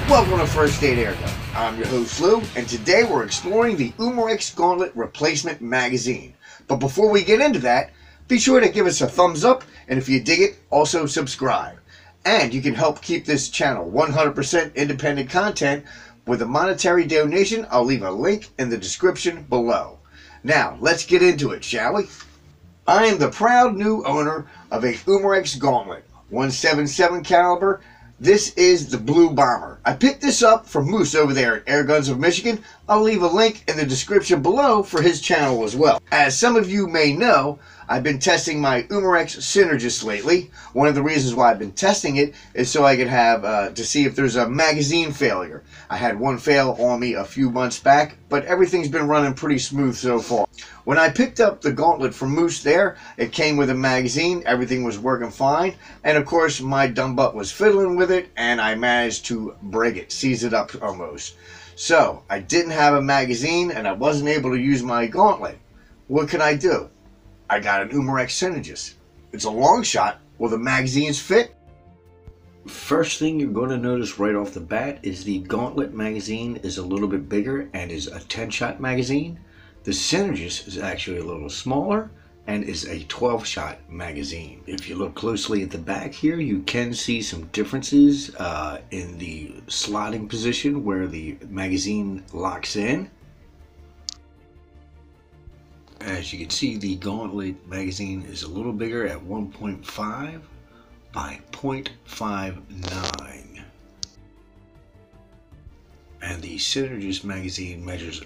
Welcome to First Aid Airgun. I'm your host Lou, and today we're exploring the Umarex Gauntlet Replacement Magazine. But before we get into that, be sure to give us a thumbs up, and if you dig it, also subscribe. And you can help keep this channel 100% independent content with a monetary donation. I'll leave a link in the description below. Now, let's get into it, shall we? I am the proud new owner of a Umarex Gauntlet, 177 caliber. This is the Blue Bomber. I picked this up from Moose over there at Airguns of Michigan. I'll leave a link in the description below for his channel as well. As some of you may know, I've been testing my Umarex Synergist lately. One of the reasons why I've been testing it is so I could have to see if there's a magazine failure. I had one fail on me a few months back, but everything's been running pretty smooth so far. When I picked up the Gauntlet from Moose there, it came with a magazine, everything was working fine, and of course my dumb butt was fiddling with it, and I managed to break it, seize it up almost. So, I didn't have a magazine, and I wasn't able to use my Gauntlet. What could I do? I got an Umarex Synergist. It's a long shot. Will the magazines fit? First thing you're going to notice right off the bat is the Gauntlet magazine is a little bit bigger and is a 10-shot magazine. The Synergist is actually a little smaller and is a 12-shot magazine. If you look closely at the back here, you can see some differences in the slotting position where the magazine locks in. As you can see, the Gauntlet magazine is a little bigger at 1.5 by 0.59. And the Synergist magazine measures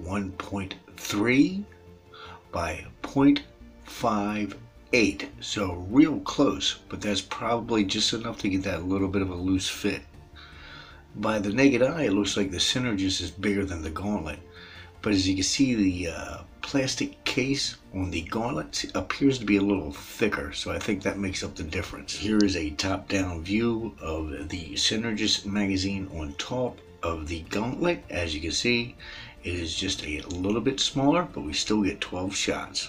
1.3 by 0.58. So real close, but that's probably just enough to get that little bit of a loose fit. By the naked eye, it looks like the Synergist is bigger than the Gauntlet. But as you can see, the plastic case on the Gauntlet appears to be a little thicker, so I think that makes up the difference. Here is a top-down view of the Synergist magazine on top of the Gauntlet. As you can see, it is just a little bit smaller, but we still get 12 shots.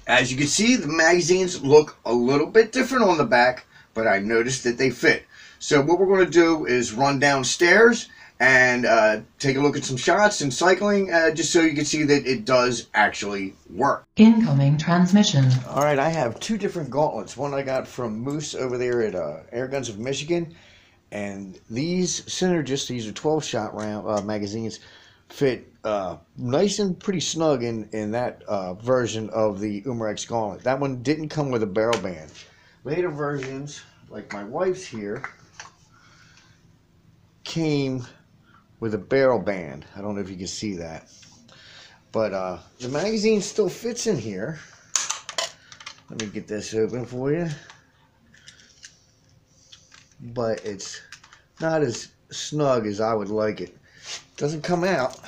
As you can see, the magazines look a little bit different on the back, but I noticed that they fit. So what we're going to do is run downstairs and take a look at some shots and cycling, just so you can see that it does actually work. Incoming transmission. Alright, I have two different Gauntlets. One I got from Moose over there at Airguns of Michigan, and these Synergist, these are 12-shot round magazines, fit nice and pretty snug in that version of the Umarex Gauntlet. That one didn't come with a barrel band. Later versions, like my wife's here, came with a barrel band. I don't know if you can see that, but the magazine still fits in here. Let me get this open for you, but it's not as snug as I would like it. Doesn't come out.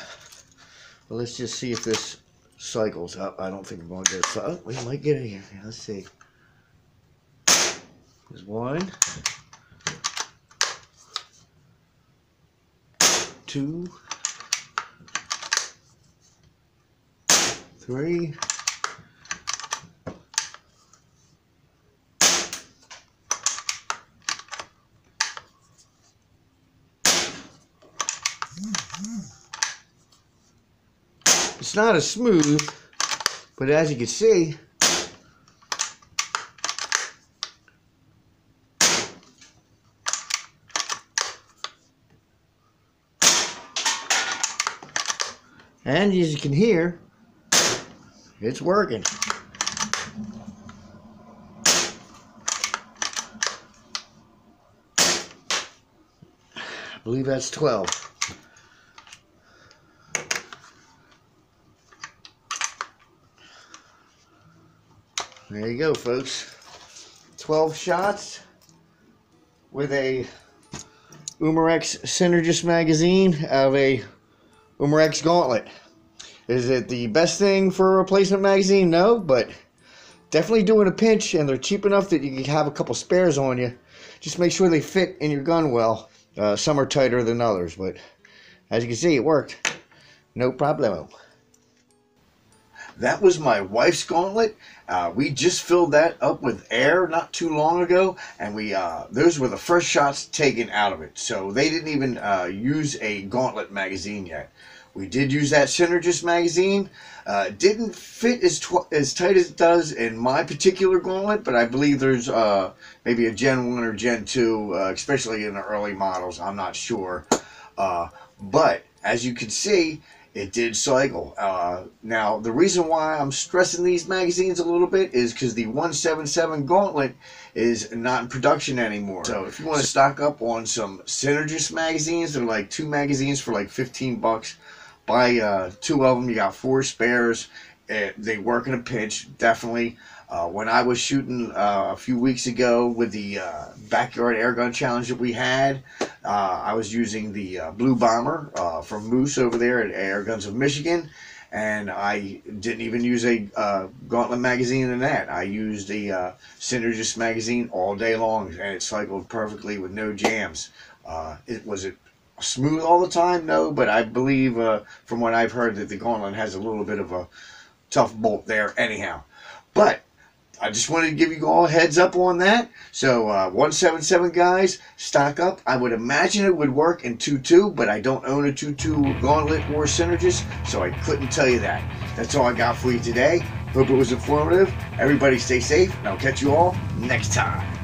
Well, let's just see if this cycles up. I don't think we're going to get it. Oh, we might get it here. Let's see. There's one, 2, 3, 4. It's not as smooth, but as you can see, and as you can hear, it's working. I believe that's 12. There you go, folks. 12 shots with a Umarex Synergist magazine of a Umarex Gauntlet. Is it the best thing for a replacement magazine? No, but definitely doing a pinch, and they're cheap enough that you can have a couple spares on you. Just make sure they fit in your gun well. Some are tighter than others, but as you can see, it worked. No problemo. That was my wife's gauntlet. We just filled that up with air not too long ago, and those were the first shots taken out of it. So they didn't even use a gauntlet magazine yet. We did use that Synergist magazine. It didn't fit as tight as it does in my particular gauntlet, but I believe there's maybe a Gen 1 or Gen 2, especially in the early models. I'm not sure. But as you can see, it did cycle. Now, the reason why I'm stressing these magazines a little bit is because the 177 Gauntlet is not in production anymore. So if you want to stock up on some Synergist magazines, they're like 2 magazines for like 15 bucks. Buy 2 of them. You got 4 spares. They work in a pinch, definitely. When I was shooting a few weeks ago with the backyard airgun challenge that we had, I was using the Blue Bomber from Moose over there at Air Guns of Michigan, and I didn't even use a Gauntlet magazine in that. I used a Synergist magazine all day long, and it cycled perfectly with no jams. Was it smooth all the time? No, but I believe from what I've heard that the Gauntlet has a little bit of a tough bolt there anyhow. But I just wanted to give you all a heads up on that. So 177 guys, stock up. I would imagine it would work in 2.2, but I don't own a 2.2 Gauntlet or Synergist, so I couldn't tell you that. That's all I got for you today. Hope it was informative. Everybody stay safe, and I'll catch you all next time.